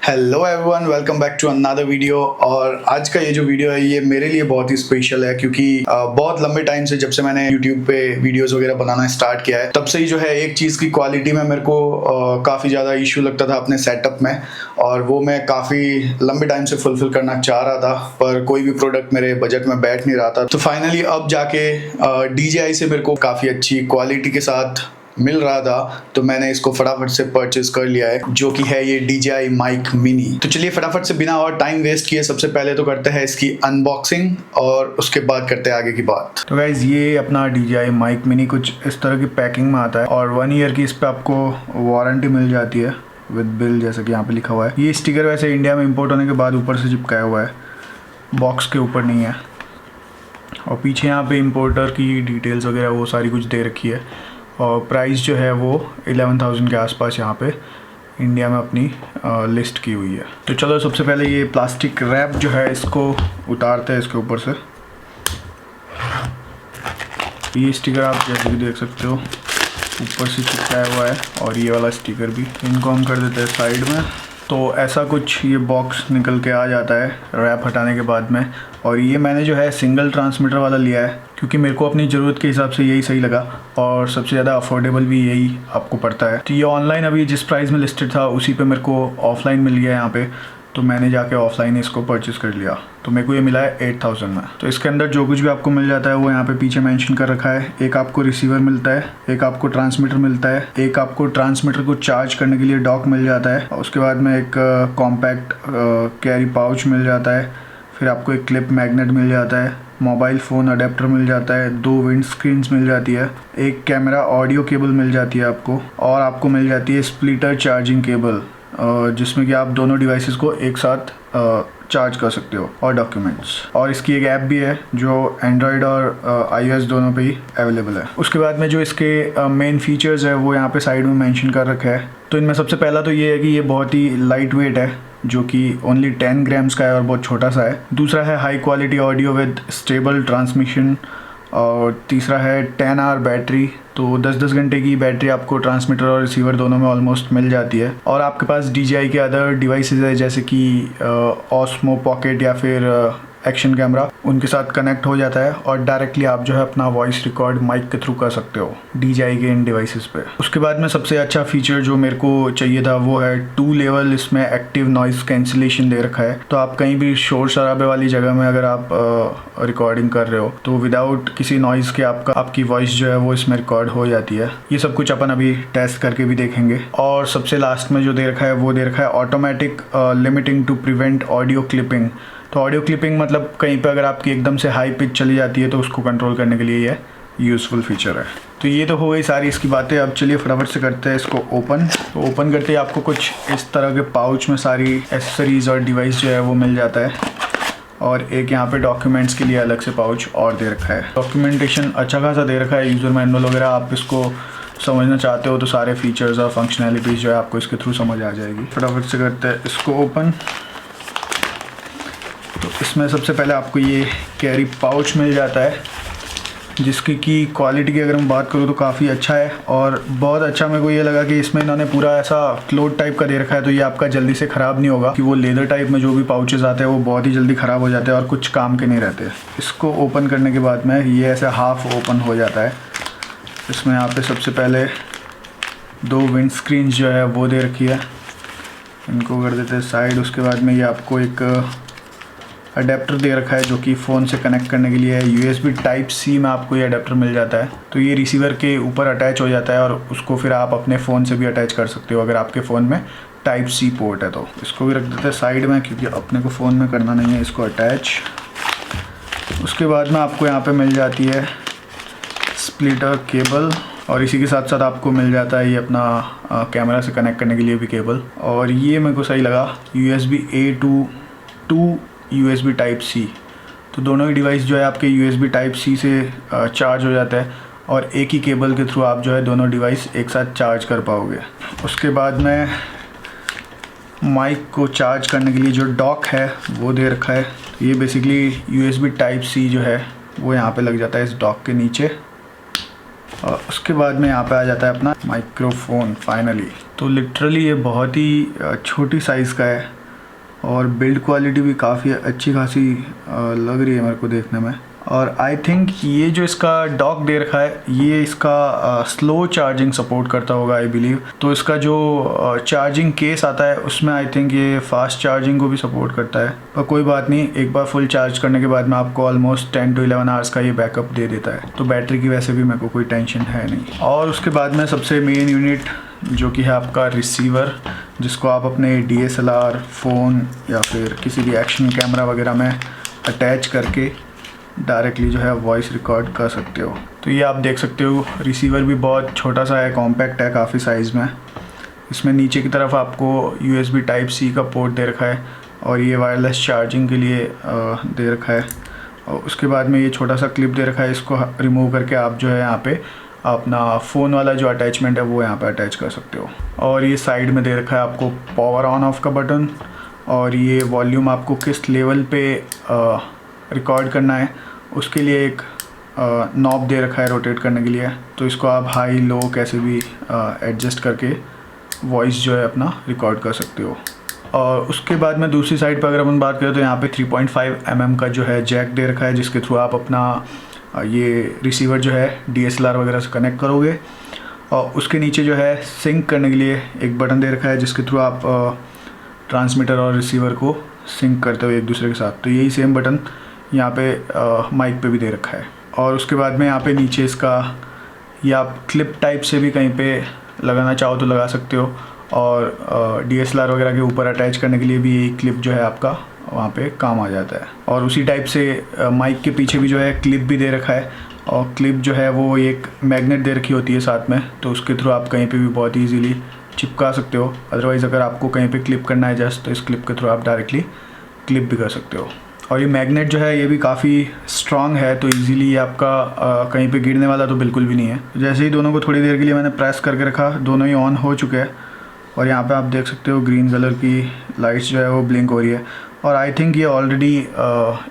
Hello everyone, welcome back to another video. और आज का ये जो वीडियो है ये मेरे लिए बहुत ही स्पेशल है क्योंकि बहुत लंबे टाइम से जब से मैंने यूट्यूब पे वीडियोस वगैरह बनाना स्टार्ट किया है तब से ही जो है एक चीज़ की क्वालिटी में मेरे को काफ़ी ज़्यादा इशू लगता था अपने सेटअप में, और वो मैं काफ़ी लंबे टाइम से फुलफिल करना चाह रहा था पर कोई भी प्रोडक्ट मेरे बजट में बैठ नहीं रहा था। तो फाइनली अब जाके DJI से मेरे को काफ़ी अच्छी क्वालिटी के साथ मिल रहा था, तो मैंने इसको फटाफट से परचेज कर लिया है, जो कि है ये DJI Mic Mini। तो चलिए फटाफट से बिना और टाइम वेस्ट किए सबसे पहले तो करते हैं इसकी अनबॉक्सिंग और उसके बाद करते हैं आगे की बात। तो गाइज ये अपना DJI Mic Mini कुछ इस तरह की पैकिंग में आता है और 1 ईयर की इस पर आपको वारंटी मिल जाती है विद बिल, जैसा कि यहाँ पे लिखा हुआ है। ये स्टिकर वैसे इंडिया में इंपोर्ट होने के बाद ऊपर से चिपकाया हुआ है, बॉक्स के ऊपर नहीं है। और पीछे यहाँ पे इंपोर्टर की डिटेल्स वगैरह वो सारी कुछ दे रखी है और प्राइस जो है वो 11,000 के आसपास यहाँ पे इंडिया में अपनी लिस्ट की हुई है। तो चलो सबसे पहले ये प्लास्टिक रैप जो है इसको उतारते हैं इसके ऊपर से। ये स्टिकर आप जैसे भी देख सकते हो ऊपर से चिपकाया हुआ है और ये वाला स्टिकर भी। इनको हम कर देते हैं साइड में। तो ऐसा कुछ ये बॉक्स निकल के आ जाता है रैप हटाने के बाद में। और ये मैंने जो है सिंगल ट्रांसमीटर वाला लिया है क्योंकि मेरे को अपनी ज़रूरत के हिसाब से यही सही लगा और सबसे ज़्यादा अफोर्डेबल भी यही आपको पड़ता है। तो ये ऑनलाइन अभी जिस प्राइस में लिस्टेड था उसी पे मेरे को ऑफलाइन मिल गया यहाँ पे, तो मैंने जाके ऑफलाइन इसको परचेज़ कर लिया। तो मेरे को ये मिला है 8,000 में। तो इसके अंदर जो कुछ भी आपको मिल जाता है वो यहाँ पे पीछे मेंशन कर रखा है। एक आपको रिसीवर मिलता है, एक आपको ट्रांसमीटर मिलता है, एक आपको ट्रांसमीटर को चार्ज करने के लिए डॉक मिल जाता है, और उसके बाद में एक कॉम्पैक्ट कैरी पाउच मिल जाता है, फिर आपको एक क्लिप मैग्नेट मिल जाता है, मोबाइल फ़ोन अडेप्टर मिल जाता है, 2 विंड स्क्रीन्स मिल जाती है, एक कैमरा ऑडियो केबल मिल जाती है आपको, और आपको मिल जाती है स्प्लिटर चार्जिंग केबल जिसमें कि आप दोनों डिवाइसेस को एक साथ चार्ज कर सकते हो, और डॉक्यूमेंट्स। और इसकी एक ऐप भी है जो एंड्रॉयड और iOS दोनों पे ही अवेलेबल है। उसके बाद में जो इसके मेन फीचर्स है वो यहाँ पे साइड में मेंशन कर रखा है। तो इनमें सबसे पहला तो ये है कि ये बहुत ही लाइट वेट है, जो कि ओनली 10 ग्राम्स का है और बहुत छोटा सा है। दूसरा है high quality audio with stable transmission, और तीसरा है 10 आवर बैटरी। तो 10-10 घंटे की बैटरी आपको ट्रांसमीटर और रिसीवर दोनों में ऑलमोस्ट मिल जाती है। और आपके पास DJI के अदर डिवाइसेस है जैसे कि Osmo Pocket या फिर एक्शन कैमरा, उनके साथ कनेक्ट हो जाता है और डायरेक्टली आप जो है अपना वॉइस रिकॉर्ड माइक के थ्रू कर सकते हो DJI के इन डिवाइसेस पे। उसके बाद में सबसे अच्छा फीचर जो मेरे को चाहिए था वो है 2 लेवल इसमें एक्टिव नॉइस कैंसिलेशन दे रखा है। तो आप कहीं भी शोर शराबे वाली जगह में अगर आप रिकॉर्डिंग कर रहे हो तो विदाउट किसी नॉइज़ के आपकी वॉइस जो है वो इसमें रिकॉर्ड हो जाती है। ये सब कुछ अपन अभी टेस्ट करके भी देखेंगे। और सबसे लास्ट में जो दे रखा है वो दे रखा है automatic limiting to prevent audio clipping. तो ऑडियो क्लिपिंग मतलब कहीं पे अगर आपकी एकदम से हाई पिच चली जाती है तो उसको कंट्रोल करने के लिए ये यूज़फुल फीचर है। तो ये तो हो गई सारी इसकी बातें। अब चलिए फटाफट से करते हैं इसको ओपन। तो ओपन करते ही आपको कुछ इस तरह के पाउच में सारी एसेसरीज़ और डिवाइस जो है वो मिल जाता है, और एक यहाँ पे डॉक्यूमेंट्स के लिए अलग से पाउच और दे रखा है। डॉक्यूमेंटेशन अच्छा खासा दे रखा है, यूज़र मैनुअल वगैरह आप इसको समझना चाहते हो तो सारे फीचर्स और फंक्शनैलिटीज़ जो है आपको इसके थ्रू समझ आ जाएगी। फटाफट से करते हैं इसको ओपन। तो इसमें सबसे पहले आपको ये कैरी पाउच मिल जाता है, जिसकी की क्वालिटी की अगर मैं बात करूँ तो काफ़ी अच्छा है। और बहुत अच्छा मेरे को ये लगा कि इसमें इन्होंने पूरा ऐसा क्लोथ टाइप का दे रखा है, तो ये आपका जल्दी से ख़राब नहीं होगा कि वो लेदर टाइप में जो भी पाउचेस आते हैं वो बहुत ही जल्दी ख़राब हो जाते हैं और कुछ काम के नहीं रहते। इसको ओपन करने के बाद में ये ऐसे हाफ ओपन हो जाता है। इसमें यहाँ पे सबसे पहले 2 विंड स्क्रीन जो है वो दे रखी है, इनको कर देते हैं साइड। उसके बाद में ये आपको एक अडेप्टर दे रखा है जो कि फ़ोन से कनेक्ट करने के लिए है। USB Type-C में आपको ये अडेप्टर मिल जाता है। तो ये रिसीवर के ऊपर अटैच हो जाता है और उसको फिर आप अपने फ़ोन से भी अटैच कर सकते हो अगर आपके फ़ोन में Type-C पोर्ट है। तो इसको भी रख देते हैं साइड में क्योंकि अपने को फ़ोन में करना नहीं है इसको अटैच। उसके बाद में आपको यहाँ पर मिल जाती है स्प्लिटर केबल, और इसी के साथ साथ आपको मिल जाता है ये अपना कैमरा से कनेक्ट करने के लिए भी केबल। और ये मेरे को सही लगा, USB-A to USB Type-C। तो दोनों ही डिवाइस जो है आपके USB Type-C से चार्ज हो जाता है और एक ही केबल के थ्रू आप जो है दोनों डिवाइस एक साथ चार्ज कर पाओगे। उसके बाद में माइक को चार्ज करने के लिए जो डॉक है वो दे रखा है। तो ये बेसिकली USB Type-C जो है वो यहाँ पे लग जाता है इस डॉक के नीचे। और उसके बाद में यहाँ पे आ जाता है अपना माइक्रोफोन फाइनली। तो लिटरली ये बहुत ही छोटी साइज़ का है और बिल्ड क्वालिटी भी काफ़ी अच्छी खासी लग रही है मेरे को देखने में। और आई थिंक ये जो इसका डॉक दे रखा है ये इसका स्लो चार्जिंग सपोर्ट करता होगा आई बिलीव। तो इसका जो चार्जिंग केस आता है उसमें आई थिंक ये फास्ट चार्जिंग को भी सपोर्ट करता है, पर कोई बात नहीं, एक बार फुल चार्ज करने के बाद में आपको ऑलमोस्ट 10 to 11 आवर्स का ये बैकअप दे देता है। तो बैटरी की वैसे भी मेरे को कोई टेंशन है नहीं। और उसके बाद में सबसे मेन यूनिट जो कि है आपका रिसीवर, जिसको आप अपने DSLR फ़ोन या फिर किसी भी एक्शन कैमरा वगैरह में अटैच करके डायरेक्टली जो है वॉइस रिकॉर्ड कर सकते हो। तो ये आप देख सकते हो रिसीवर भी बहुत छोटा सा है, कॉम्पैक्ट है काफ़ी साइज़ में। इसमें नीचे की तरफ आपको USB Type-C का पोर्ट दे रखा है और ये वायरलेस चार्जिंग के लिए दे रखा है। और उसके बाद में ये छोटा सा क्लिप दे रखा है, इसको रिमूव करके आप जो है यहाँ पे अपना फ़ोन वाला जो अटैचमेंट है वो यहाँ पे अटैच कर सकते हो। और ये साइड में दे रखा है आपको पावर ऑन ऑफ का बटन, और ये वॉल्यूम आपको किस लेवल पे रिकॉर्ड करना है उसके लिए एक नॉब दे रखा है रोटेट करने के लिए। तो इसको आप हाई लो कैसे भी एडजस्ट करके वॉइस जो है अपना रिकॉर्ड कर सकते हो। और उसके बाद में दूसरी साइड पर अगर अपन बात करें तो यहाँ पे 3.5 mm का जो है जैक दे रखा है, जिसके थ्रू आप अपना ये रिसीवर जो है DSLR वगैरह से कनेक्ट करोगे। और उसके नीचे जो है सिंक करने के लिए एक बटन दे रखा है, जिसके थ्रू आप ट्रांसमीटर और रिसीवर को सिंक करते हो एक दूसरे के साथ। तो यही सेम बटन यहाँ पे माइक पे भी दे रखा है। और उसके बाद में यहाँ पे नीचे इसका ये आप क्लिप टाइप से भी कहीं पे लगाना चाहो तो लगा सकते हो, और DSLR वगैरह के ऊपर अटैच करने के लिए भी ये क्लिप जो है आपका वहाँ पे काम आ जाता है। और उसी टाइप से माइक के पीछे भी जो है क्लिप भी दे रखा है, और क्लिप जो है वो एक मैग्नेट दे रखी होती है साथ में, तो उसके थ्रू आप कहीं पे भी बहुत ईजीली चिपका सकते हो। अदरवाइज़ अगर आपको कहीं पे क्लिप करना है जस्ट, तो इस क्लिप के थ्रू आप डायरेक्टली क्लिप भी कर सकते हो। और ये मैग्नेट जो है ये भी काफ़ी स्ट्रॉन्ग है, तो इजीली ये आपका कहीं पे गिरने वाला तो बिल्कुल भी नहीं है। जैसे ही दोनों को थोड़ी देर के लिए मैंने प्रेस करके रखा, दोनों ही ऑन हो चुके हैं। और यहाँ पे आप देख सकते हो ग्रीन कलर की लाइट्स जो है वो ब्लिंक हो रही है। और आई थिंक ये ऑलरेडी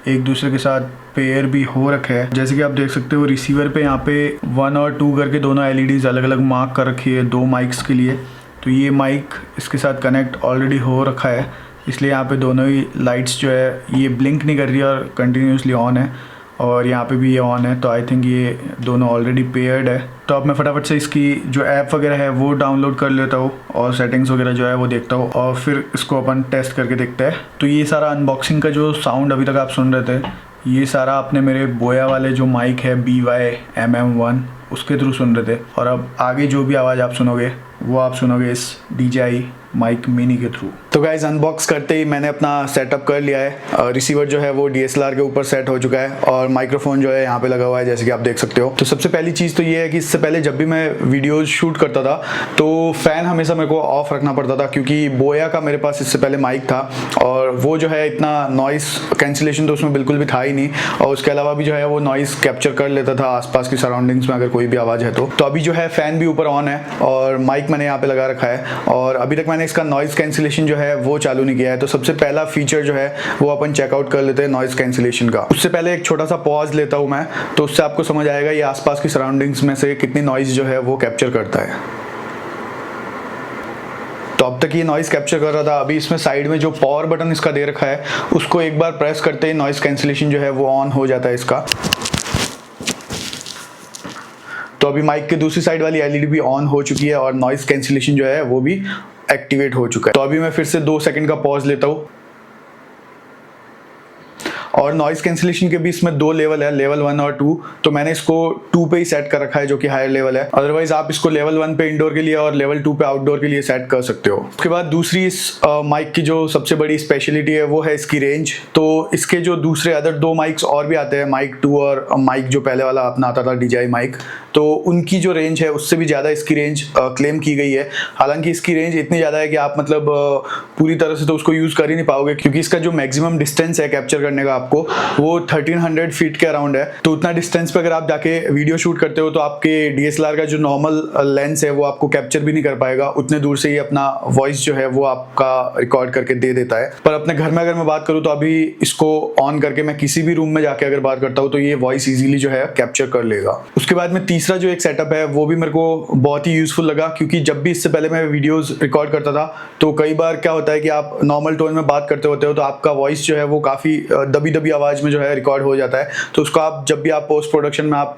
एक दूसरे के साथ पेयर भी हो रखे हैं। जैसे कि आप देख सकते हो रिसीवर पे यहाँ पे 1 और 2 करके दोनों LEDs अलग अलग मार्क कर रखी है 2 माइक्स के लिए। तो ये माइक इसके साथ कनेक्ट ऑलरेडी हो रखा है, इसलिए यहाँ पे दोनों ही लाइट्स जो है ये ब्लिंक नहीं कर रही है और कंटिन्यूसली ऑन है, और यहाँ पे भी ये ऑन है। तो आई थिंक ये दोनों ऑलरेडी पेयर्ड है। तो अब मैं फटाफट से इसकी जो ऐप वगैरह है वो डाउनलोड कर लेता हूँ और सेटिंग्स वगैरह जो है वो देखता हूँ, और फिर इसको अपन टेस्ट करके देखते हैं। तो ये सारा अनबॉक्सिंग का जो साउंड अभी तक आप सुन रहे थे, ये सारा आपने मेरे बोया वाले जो माइक है BY-MM1 उसके थ्रू सुन रहे थे। और अब आगे जो भी आवाज़ आप सुनोगे वो आप सुनोगे इस DJI माइक मिनी के थ्रू। तो गाइज अनबॉक्स करते ही मैंने अपना सेटअप कर लिया है। रिसीवर जो है वो DSLR के ऊपर सेट हो चुका है और माइक्रोफोन जो है यहाँ पे लगा हुआ है, जैसे कि आप देख सकते हो। तो सबसे पहली चीज़ तो ये है कि इससे पहले जब भी मैं वीडियोस शूट करता था तो फ़ैन हमेशा मेरे को ऑफ रखना पड़ता था, क्योंकि बोया का मेरे पास इससे पहले माइक था और वो जो है इतना नॉइस कैंसिलेशन तो उसमें बिल्कुल भी था ही नहीं, और उसके अलावा भी जो है वो नॉइस कैप्चर कर लेता था आसपास की सराउंडिंग्स में अगर कोई भी आवाज़ है तो अभी जो है फ़ैन भी ऊपर ऑन है और माइक मैंने यहाँ पे लगा रखा है, और अभी तक मैंने इसका नॉइस कैंसिलेशन जो है वो चालू नहीं किया है। तो सबसे पहला फीचर जो है वो अपन चेकआउट कर लेते हैं नॉइस कैंसिलेशन का। उससे पहले एक छोटा सा पॉज लेता हूं मैं, तो उससे आपको समझ आएगा ये आसपास की सराउंडिंग्स में से कितनी नॉइस जो है वो कैप्चर करता है। तो अब तक ये नॉइस कैप्चर कर रहा था। अभी इसमें साइड में जो पावर बटन इसका दे रखा है उसको एक बार प्रेस करते ही नॉइस कैंसिलेशन जो है वो ऑन हो जाता है इसका। तो अभी माइक की दूसरी साइड वाली LED भी ऑन हो चुकी है और नॉइस कैंसिलेशन जो है वो भी एक्टिवेट हो चुका है। तो अभी मैं फिर से 2 सेकंड का पॉज लेता हूँ, और नॉइस कैंसिलेशन के भी इसमें 2 लेवल है, लेवल 1 और 2। तो मैंने इसको 2 पे ही सेट कर रखा है जो कि हायर लेवल है। अदरवाइज आप इसको लेवल 1 पे इंडोर के लिए और लेवल 2 पे आउटडोर के लिए सेट कर सकते हो। उसके बाद दूसरी इस माइक की जो सबसे बड़ी स्पेशलिटी है वो है इसकी रेंज। तो इसके जो दूसरे अदर 2 माइक्स और भी आते हैं, माइक 2 और माइक जो पहले वाला अपना आता था DJI माइक, तो उनकी जो रेंज है उससे भी ज़्यादा इसकी रेंज क्लेम की गई है। हालांकि इसकी रेंज इतनी ज़्यादा है कि आप मतलब पूरी तरह से तो उसको यूज़ कर ही नहीं पाओगे, क्योंकि इसका जो मैक्सिमम डिस्टेंस है कैप्चर करने का आपको, वो 1300 फीट के अराउंड है। तो उतना डिस्टेंस पे अगर आप जाके वीडियो शूट करते हो तो आपके DSLR का जो नॉर्मल लेंस है वो आपको कैप्चर भी नहीं कर पाएगा, उतने दूर से ही अपना वॉइस जो है वो आपका रिकॉर्ड करके दे देता है। पर अपने घर में अगर मैं बात करूँ तो अभी इसको ऑन करके मैं किसी भी रूम में जाके अगर बात करता हूँ तो ये वॉइस इजीली जो है कैप्चर कर लेगा। उसके बाद में तीसरा जो एक सेटअप है वो भी मेरे को बहुत ही यूजफुल लगा, क्योंकि जब भी इससे पहले मैं वीडियोस रिकॉर्ड करता था तो कई बार क्या होता है कि आप नॉर्मल टोन में बात करते होते हो तो आपका वॉइस जो है वो काफ़ी दबी दबी आवाज़ में जो है रिकॉर्ड हो जाता है। तो उसको आप जब भी आप पोस्ट प्रोडक्शन में आप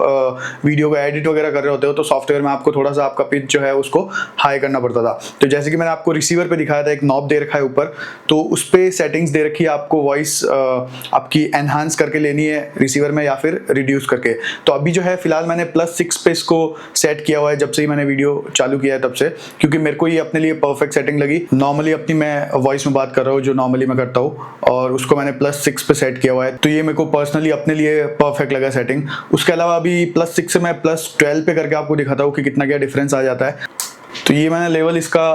वीडियो को एडिट वगैरह कर रहे होते हो तो सॉफ्टवेयर में आपको थोड़ा सा आपका पिच जो है उसको हाई करना पड़ता था। तो जैसे कि मैंने आपको रिसीवर पे दिखाया था, एक नॉब दे रखा है ऊपर, तो उस पर सेटिंग्स दे रखी है आपको वॉइस आपकी एनहांस करके लेनी है रिसीवर में या फिर रिड्यूस करके। तो अभी जो है फिलहाल मैंने +6 पे इसको सेट किया हुआ है जब से ही मैंने वीडियो चालू किया है तब से, क्योंकि मेरे को ये अपने लिए परफेक्ट सेटिंग लगी। नॉर्मली अपनी मैं वॉइस में बात कर रहा हूँ जो नॉर्मली मैं करता हूँ, और उसको मैंने +6 पे सेट किया हुआ है, तो ये मेरे को पर्सनली अपने लिए परफेक्ट लगा सेटिंग। उसके अलावा अभी +6 से मैं +12 पे करके आपको दिखाता हूँ कि कितना क्या डिफरेंस आ जाता है। तो ये मैंने लेवल इसका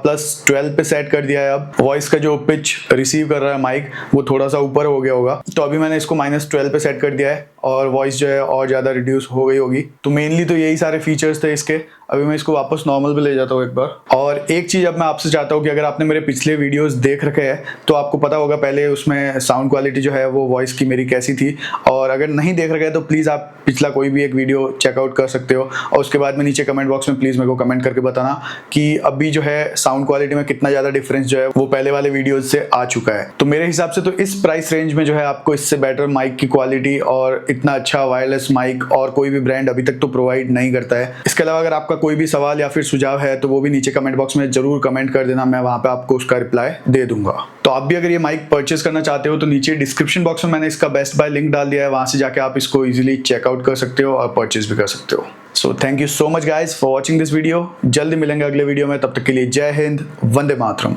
+12 पे सेट कर दिया है। अब वॉइस का जो पिच रिसीव कर रहा है माइक वो थोड़ा सा ऊपर हो गया होगा, तो अभी मैंने इसको -12 पे सेट कर दिया है और वॉइस जो है और ज़्यादा रिड्यूस हो गई होगी। तो मेनली तो यही सारे फीचर्स थे इसके। अभी मैं इसको वापस नॉर्मल पे ले जाता हूँ एक बार। और एक चीज़ अब मैं आपसे चाहता हूँ कि अगर आपने मेरे पिछले वीडियोस देख रखे हैं तो आपको पता होगा पहले उसमें साउंड क्वालिटी जो है वो वॉइस की मेरी कैसी थी, और अगर नहीं देख रखे हैं तो प्लीज़ आप पिछला कोई भी एक वीडियो चेकआउट कर सकते हो, और उसके बाद में नीचे कमेंट बॉक्स में प्लीज़ मेरे को कमेंट करके बताना कि अभी जो है साउंड क्वालिटी में कितना ज़्यादा डिफरेंस जो है वो पहले वाले वीडियोज से आ चुका है। तो मेरे हिसाब से तो इस प्राइस रेंज में जो है आपको इससे बेटर माइक की क्वालिटी और इतना अच्छा वायरलेस माइक और कोई भी ब्रांड अभी तक तो प्रोवाइड नहीं करता है। इसके अलावा अगर आपका कोई भी सवाल या फिर सुझाव है तो वो भी नीचे कमेंट बॉक्स में जरूर कमेंट कर देना, मैं वहां पे आपको उसका रिप्लाई दे दूंगा। तो आप भी अगर ये माइक परचेस करना चाहते हो तो नीचे डिस्क्रिप्शन बॉक्स में मैंने इसका बेस्ट बाय लिंक डाल दिया है, वहां से जाके आप इसको इजीली चेकआउट कर सकते हो और परचेस भी कर सकते हो। So thank you so much guys for watching this video. जल्दी मिलेंगे अगले वीडियो में, तब तक के लिए जय हिंद, वंदे मातरम।